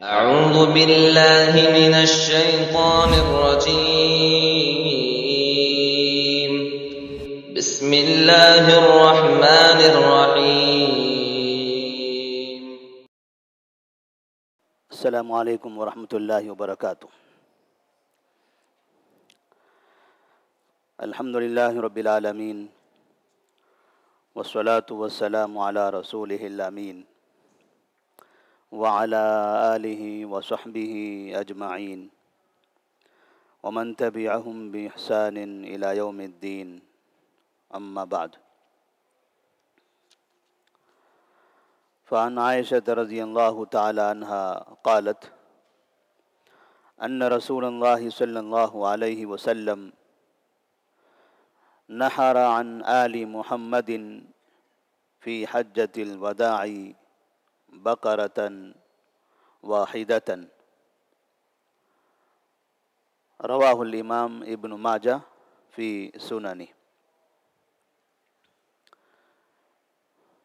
أعوذ بالله من الشيطان الرجيم. بسم الله الرحمن الرحيم. السلام علیکم ورحمۃ اللہ وبرکاتہ۔ الحمد للہ رب العالمین والصلاة والسلام علی رسولہ الامین وعلی آلہ وصحبہ اجمعین ومن تبعہم بإحسان الی یوم الدین، اما بعد۔ فعن عائشة رضی اللہ تعالی عنہا قالت ان رسول اللہ صلی اللہ علیہ وسلم نحر عن آل محمد فی حجۃ الوداع بقرۃ واحدۃ، رواہ الامام ابن ماجہ فی سننہ۔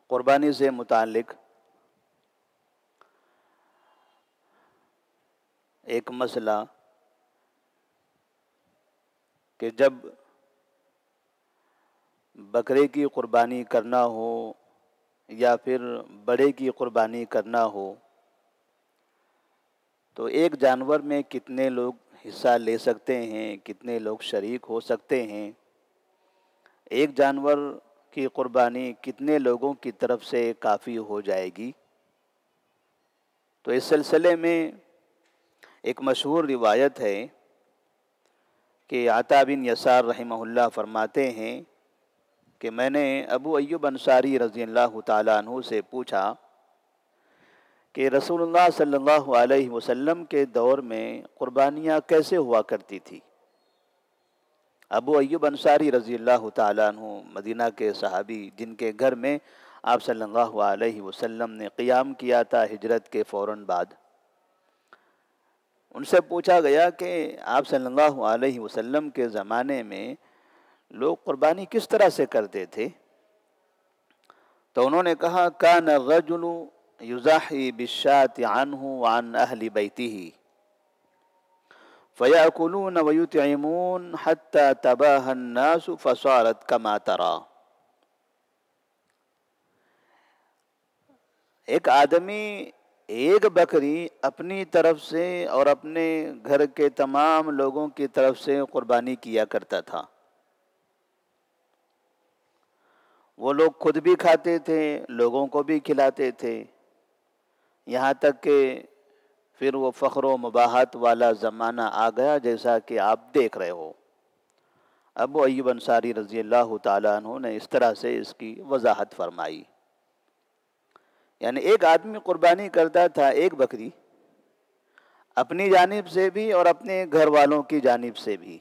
قربانی سے متعلق ایک مسئلہ کہ جب بکرے کی قربانی کرنا ہو یا پھر بڑے کی قربانی کرنا ہو تو ایک جانور میں کتنے لوگ حصہ لے سکتے ہیں، کتنے لوگ شریک ہو سکتے ہیں، ایک جانور کی قربانی کتنے لوگوں کی طرف سے کافی ہو جائے گی۔ تو اس سلسلے میں ایک مشہور روایت ہے کہ عطا بن یسار رحمہ اللہ فرماتے ہیں کہ میں نے ابو ایوب انصاری رضی اللہ تعالیٰ عنہ سے پوچھا کہ رسول اللہ صلی اللہ علیہ وسلم کے دور میں قربانیاں کیسے ہوا کرتی تھی۔ ابو ایوب انصاری رضی اللہ تعالیٰ عنہ مدینہ کے صحابی جن کے گھر میں آپ صلی اللہ علیہ وسلم نے قیام کیا تھا ہجرت کے فوراً بعد، ان سے پوچھا گیا کہ آپ صلی اللہ علیہ وسلم کے زمانے میں لوگ قربانی کس طرح سے کرتے تھے؟ تو انہوں نے کہا کان الرجل یضحی بالشاة عنہ وعن اہل بیتہ فیأکلون ویطعمون حتی تباہى الناس فصارت کما ترى۔ ایک آدمی ایک بکری اپنی طرف سے اور اپنے گھر کے تمام لوگوں کی طرف سے قربانی کیا کرتا تھا۔ وہ لوگ خود بھی کھاتے تھے، لوگوں کو بھی کھلاتے تھے، یہاں تک کہ پھر وہ فخر و مباحت والا زمانہ آ گیا جیسا کہ آپ دیکھ رہے ہو۔ ابو ایوب انصاری رضی اللہ تعالیٰ عنہ نے اس طرح سے اس کی وضاحت فرمائی، یعنی ایک آدمی قربانی کرتا تھا ایک بکری، اپنی جانب سے بھی اور اپنے گھر والوں کی جانب سے بھی۔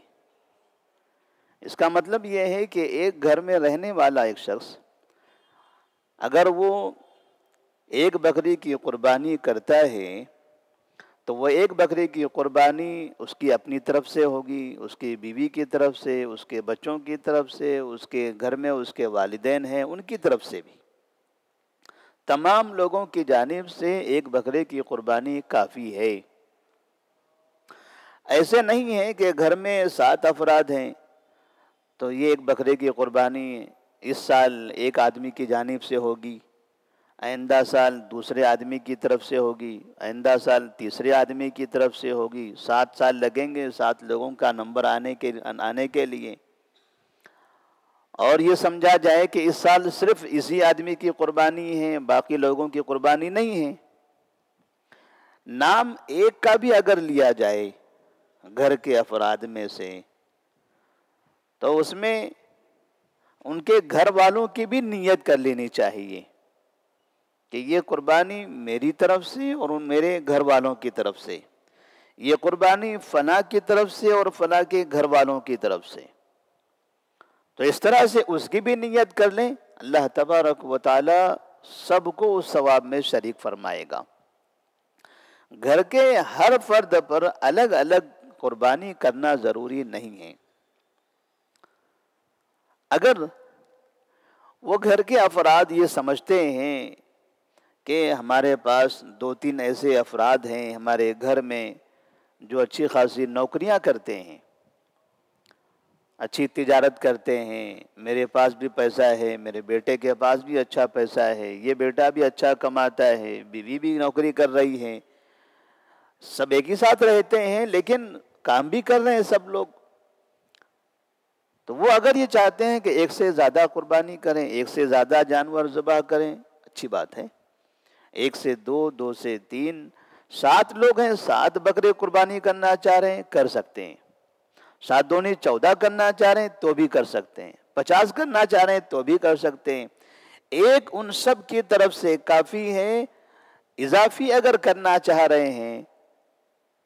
اس کا مطلب یہ ہے کہ ایک گھر میں رہنے والا ایک شخص اگر وہ ایک بکری کی قربانی کرتا ہے تو وہ ایک بکری کی قربانی اس کی اپنی طرف سے ہوگی، اس کی بیوی کی طرف سے، اس کے بچوں کی طرف سے، اس کے گھر میں اس کے والدین ہیں ان کی طرف سے بھی، تمام لوگوں کی جانب سے ایک بکرے کی قربانی کافی ہے۔ ایسے نہیں ہے کہ گھر میں 7 افراد ہیں تو یہ ایک بکرے کی قربانی اس سال ایک آدمی کی جانب سے ہوگی، آئندہ سال دوسرے آدمی کی طرف سے ہوگی، آئندہ سال تیسرے آدمی کی طرف سے ہوگی، 7 سال لگیں گے 7 لوگوں کا نمبر آنے کے لیے، اور یہ سمجھا جائے کہ اس سال صرف اسی آدمی کی قربانی ہے، باقی لوگوں کی قربانی نہیں ہے۔ نام ایک کا بھی اگر لیا جائے گھر کے افراد میں سے تو اس میں ان کے گھر والوں کی بھی نیت کر لینی چاہیے کہ یہ قربانی میری طرف سے اور میرے گھر والوں کی طرف سے، یہ قربانی فلاں کی طرف سے اور فلاں کے گھر والوں کی طرف سے، تو اس طرح سے اس کی بھی نیت کر لیں، اللہ تبارک و تعالی سب کو اس ثواب میں شریک فرمائے گا۔ گھر کے ہر فرد پر الگ الگ قربانی کرنا ضروری نہیں ہے۔ اگر وہ گھر کے افراد یہ سمجھتے ہیں کہ ہمارے پاس 2-3 ایسے افراد ہیں ہمارے گھر میں جو اچھی خاصی نوکریاں کرتے ہیں، اچھی تجارت کرتے ہیں، میرے پاس بھی پیسہ ہے، میرے بیٹے کے پاس بھی اچھا پیسہ ہے، یہ بیٹا بھی اچھا کماتا ہے، بیوی بھی نوکری کر رہی ہے، سب ایک ہی ساتھ رہتے ہیں لیکن کام بھی کر رہے ہیں سب لوگ. تو وہ اگر یہ چاہتے ہیں کہ ایک سے زیادہ قربانی کریں، ایک سے زیادہ جانور ذبح کریں، اچھی بات ہے. 1 سے 2، 2 سے 3، 7 لوگ ہیں، 7 بکرے قربانی کرنا چاہ رہے ہیں کر سکتے ہیں. 7 دونی 14 کرنا چاہ رہے ہیں تو بھی کر سکتے ہیں. 50 کرنا چاہ رہے ہیں تو بھی کر سکتے ہیں. ایک ان سب کی طرف سے کافی ہے. اضافی اگر کرنا چاہ رہے ہیں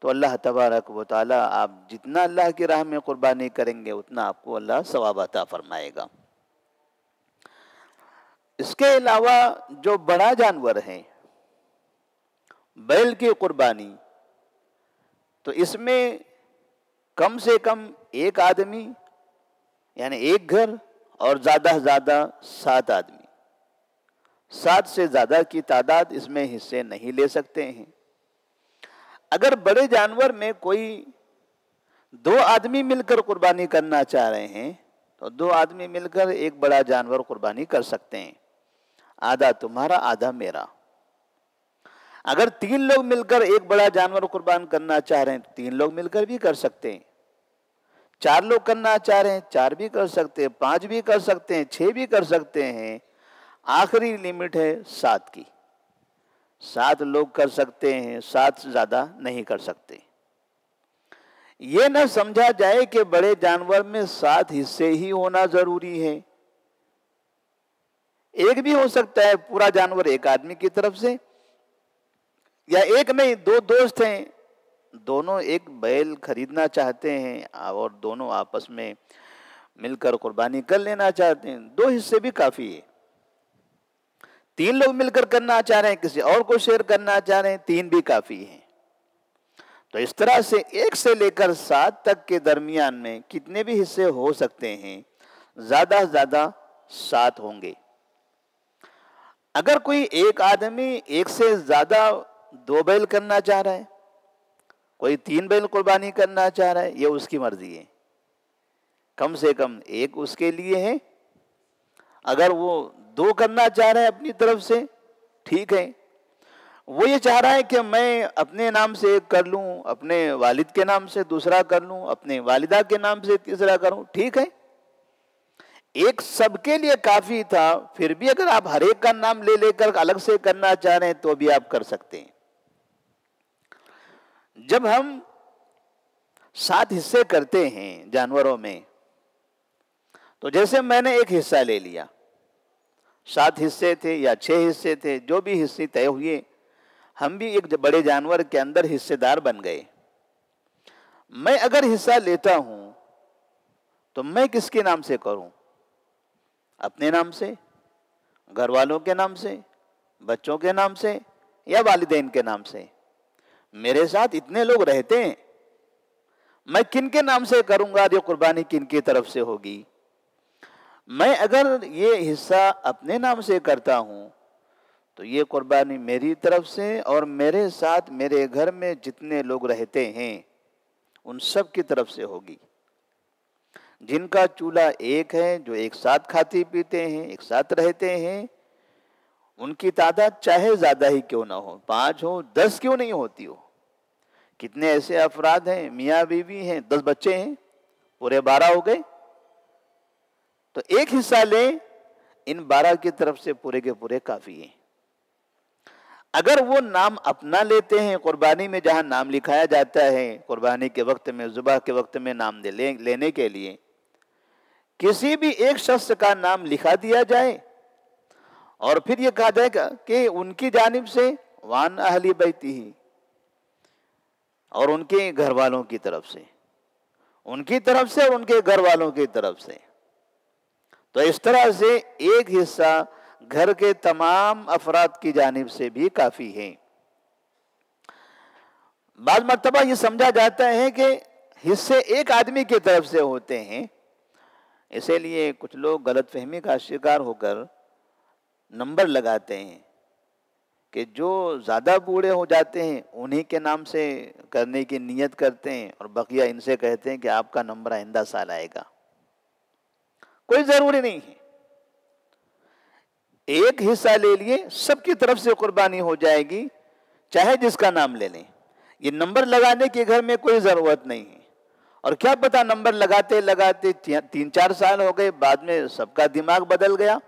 تو اللہ تبارک و تعالی آپ جتنا اللہ کی راہ میں قربانی کریں گے اتنا آپ کو اللہ ثواب عطا فرمائے گا. اس کے علاوہ جو بڑا جانور ہے بیل کی قربانی، تو اس میں کم سے کم ایک آدمی یعنی ایک گھر اور زیادہ سے زیادہ 7 آدمی، 7 سے زیادہ کی تعداد اس میں حصے نہیں لے سکتے ہیں. اگر بڑے جانور میں کوئی 2 آدمی مل کر قربانی کرنا چاہ رہے ہیں تو 2 آدمی مل کر ایک بڑا جانور قربانی کر سکتے ہیں، آدھا تمہارا آدھا میرا. اگر 3 لوگ مل کر ایک بڑا جانور قربان کرنا چاہ رہے ہیں تو 3 لوگ مل کر بھی کر سکتے ہیں. 4 لوگ کرنا چاہ رہے ہیں 4 بھی کر سکتے ہیں، 5 بھی کر سکتے ہیں، 6 بھی کر سکتے ہیں. آخری لمٹ ہے 7 کی. 7 لوگ کر سکتے ہیں، 7 سے زیادہ نہیں کر سکتے. یہ نہ سمجھا جائے کہ بڑے جانور میں 7 حصے ہی ہونا ضروری ہے. ایک بھی ہو سکتا ہے پورا جانور ایک آدمی کی طرف سے، یا ایک نہیں 2 دوست ہیں، دونوں ایک بیل خریدنا چاہتے ہیں اور دونوں آپس میں مل کر قربانی کر لینا چاہتے ہیں، 2 حصے بھی کافی ہے. 3 لوگ مل کر کرنا چاہ رہے ہیں، کسی اور کو شیئر کرنا چاہ رہے ہیں، 3 بھی کافی ہیں. تو اس طرح سے 1 سے لے کر 7 تک کے درمیان میں کتنے بھی حصے ہو سکتے ہیں، زیادہ سے زیادہ 7 ہوں گے. اگر کوئی ایک آدمی 1 سے زیادہ 2 بیل کرنا چاہ رہا ہے، کوئی 3 بیل قربانی کرنا چاہ رہا ہے، یہ اس کی مرضی ہے. کم سے کم ایک اس کے لیے ہے. اگر وہ 2 کرنا چاہ رہے ہیں اپنی طرف سے ٹھیک ہے. وہ یہ چاہ رہا ہے کہ میں اپنے نام سے ایک کر لوں، اپنے والد کے نام سے دوسرا کر لوں، اپنے والدہ کے نام سے تیسرا کروں، ٹھیک ہے. ایک سب کے لیے کافی تھا. پھر بھی اگر آپ ہر ایک کا نام لے لے کر الگ سے کرنا چاہ رہے ہیں تو بھی آپ کر سکتے ہیں. جب ہم 7 حصے کرتے ہیں جانوروں میں، تو جیسے میں نے ایک حصہ لے لیا، 7 حصے تھے یا 6 حصے تھے، جو بھی حصے طے ہوئے، ہم بھی ایک بڑے جانور کے اندر حصے دار بن گئے. میں اگر حصہ لیتا ہوں تو میں کس کے نام سے کروں؟ اپنے نام سے، گھر والوں کے نام سے، بچوں کے نام سے، یا والدین کے نام سے؟ میرے ساتھ اتنے لوگ رہتے ہیں، میں کن کے نام سے کروں گا؟ یہ قربانی کن کی طرف سے ہوگی؟ میں اگر یہ حصہ اپنے نام سے کرتا ہوں تو یہ قربانی میری طرف سے اور میرے ساتھ میرے گھر میں جتنے لوگ رہتے ہیں ان سب کی طرف سے ہوگی. جن کا چولہا ایک ہے، جو ایک ساتھ کھاتے پیتے ہیں، ایک ساتھ رہتے ہیں، ان کی تعداد چاہے زیادہ ہی کیوں نہ ہو، 5 ہو 10 کیوں نہیں ہوتی ہو. کتنے ایسے افراد ہیں، میاں بیوی ہیں، 10 بچے ہیں، پورے 12 ہو گئے. تو ایک حصہ لیں، ان 12 کی طرف سے پورے کے پورے کافی ہیں. اگر وہ نام اپنا لیتے ہیں، قربانی میں جہاں نام لکھایا جاتا ہے، قربانی کے وقت میں، ذبح کے وقت میں نام لینے کے لیے کسی بھی ایک شخص کا نام لکھا دیا جائے اور پھر یہ کہا جائے گا کہ ان کی جانب سے وان اہلی بیتی ہی، اور ان کے گھر والوں کی طرف سے، ان کی طرف سے اور ان کے گھر والوں کی طرف سے. تو اس طرح سے ایک حصہ گھر کے تمام افراد کی جانب سے بھی کافی ہے. بعض مرتبہ یہ سمجھا جاتا ہے کہ حصے ایک آدمی کی طرف سے ہوتے ہیں، اسی لیے کچھ لوگ غلط فہمی کا شکار ہو کر نمبر لگاتے ہیں کہ جو زیادہ بوڑھے ہو جاتے ہیں انہی کے نام سے کرنے کی نیت کرتے ہیں اور بقیہ ان سے کہتے ہیں کہ آپ کا نمبر آئندہ سال آئے گا. کوئی ضروری نہیں ہے. ایک حصہ لے لیے سب کی طرف سے قربانی ہو جائے گی، چاہے جس کا نام لے لیں. یہ نمبر لگانے کے گھر میں کوئی ضرورت نہیں ہے. اور کیا پتا نمبر لگاتے لگاتے 3-4 سال ہو گئے، بعد میں سب کا دماغ بدل گیا.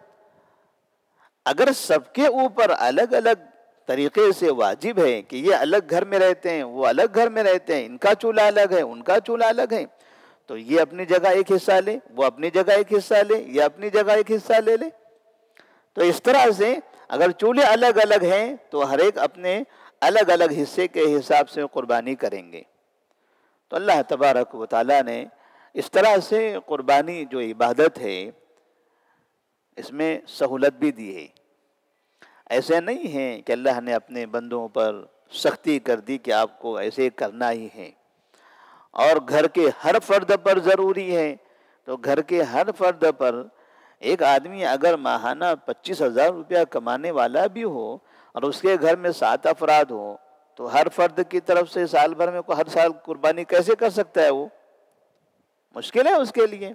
اگر سب کے اوپر الگ الگ طریقے سے واجب ہے کہ یہ الگ گھر میں رہتے ہیں، وہ الگ گھر میں رہتے ہیں، ان کا چولہا الگ ہے، ان کا چولہا الگ ہے، تو یہ اپنی جگہ ایک حصہ لے، وہ اپنی جگہ ایک حصہ لے، یہ اپنی جگہ ایک حصہ لے لے. تو اس طرح سے اگر چولہے الگ الگ ہیں تو ہر ایک اپنے الگ الگ حصے کے حساب سے قربانی کریں گے. تو اللہ تبارک و تعالیٰ نے اس طرح سے قربانی جو عبادت ہے اس میں سہولت بھی دی ہے. ایسے نہیں ہے کہ اللہ نے اپنے بندوں پر سختی کر دی کہ آپ کو ایسے کرنا ہی ہے. اور گھر کے ہر فرد پر ضروری ہے. تو گھر کے ہر فرد پر ایک آدمی اگر ماہانہ 25,000 روپیہ کمانے والا بھی ہو اور اس کے گھر میں 7 افراد ہوں تو ہر فرد کی طرف سے سال بھر میں ہر سال قربانی کیسے کر سکتا ہے؟ وہ مشکل ہے اس کے لیے.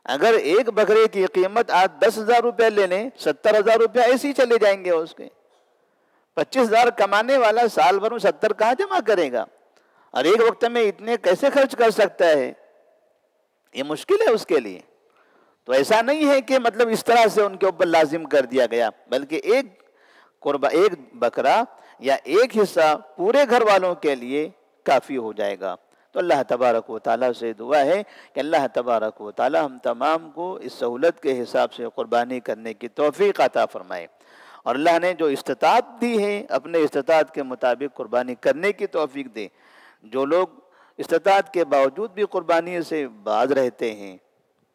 اگر ایک بکرے کی قیمت آج 10,000 روپیہ لے لیں، 70,000 روپیہ ایسے ہی چلے جائیں گے اس کے. 25,000 کمانے والا سال بھر میں 70 کہاں جمع کرے گا؟ اور ایک وقت میں اتنے کیسے خرچ کر سکتا ہے؟ یہ مشکل ہے اس کے لیے. تو ایسا نہیں ہے کہ مطلب اس طرح سے ان کے اوپر لازم کر دیا گیا، بلکہ ایک بکرا یا ایک حصہ پورے گھر والوں کے لیے کافی ہو جائے گا. تو اللہ تبارک و تعالیٰ سے دعا ہے کہ اللہ تبارک و تعالیٰ ہم تمام کو اس سہولت کے حساب سے قربانی کرنے کی توفیق عطا فرمائے. اور اللہ نے جو استطاعت دی ہے اپنے استطاعت کے مطابق قربانی کرنے کی توفیق دے. جو لوگ استطاعت کے باوجود بھی قربانی سے باز رہتے ہیں،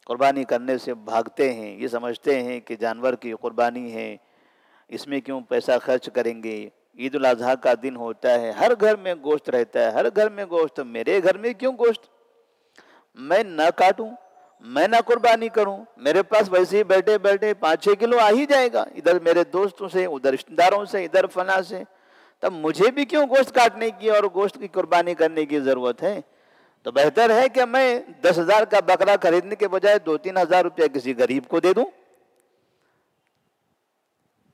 قربانی کرنے سے بھاگتے ہیں، یہ سمجھتے ہیں کہ جانور کی قربانی ہے، اس میں کیوں پیسہ خرچ کریں گے، عید الاضحیٰ کا دن ہوتا ہے، ہر گھر میں گوشت رہتا ہے، ہر گھر میں گوشت، میرے گھر میں کیوں گوشت؟ میں نہ کاٹوں، میں نہ قربانی کروں، میرے پاس ویسے ہی بیٹھے بیٹھے 5-6 کلو آ ہی جائے گا، ادھر میرے دوستوں سے، ادھر رشتہ داروں سے، ادھر فلاں سے، تب مجھے بھی کیوں گوشت کاٹنے کی اور گوشت کی قربانی کرنے کی ضرورت ہے؟ تو بہتر ہے کہ میں 10,000 کا بکرا خریدنے کے بجائے 2-3 ہزار روپیہ کسی غریب کو دے دوں.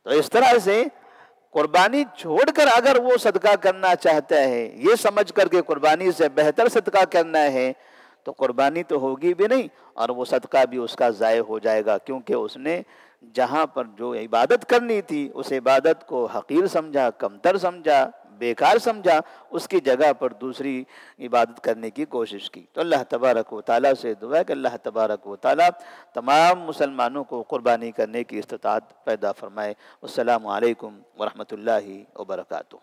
تو اس طرح سے قربانی چھوڑ کر اگر وہ صدقہ کرنا چاہتا ہے، یہ سمجھ کر کہ قربانی سے بہتر صدقہ کرنا ہے، تو قربانی تو ہوگی بھی نہیں اور وہ صدقہ بھی اس کا ضائع ہو جائے گا، کیونکہ اس نے جہاں پر جو عبادت کرنی تھی اس عبادت کو حقیر سمجھا، کمتر سمجھا، بیکار سمجھا، اس کی جگہ پر دوسری عبادت کرنے کی کوشش کی. تو اللہ تبارک و تعالیٰ سے دعا ہے کہ اللہ تبارک و تعالیٰ تمام مسلمانوں کو قربانی کرنے کی استطاعت پیدا فرمائے. السلام علیکم ورحمۃ اللہ وبرکاتہ.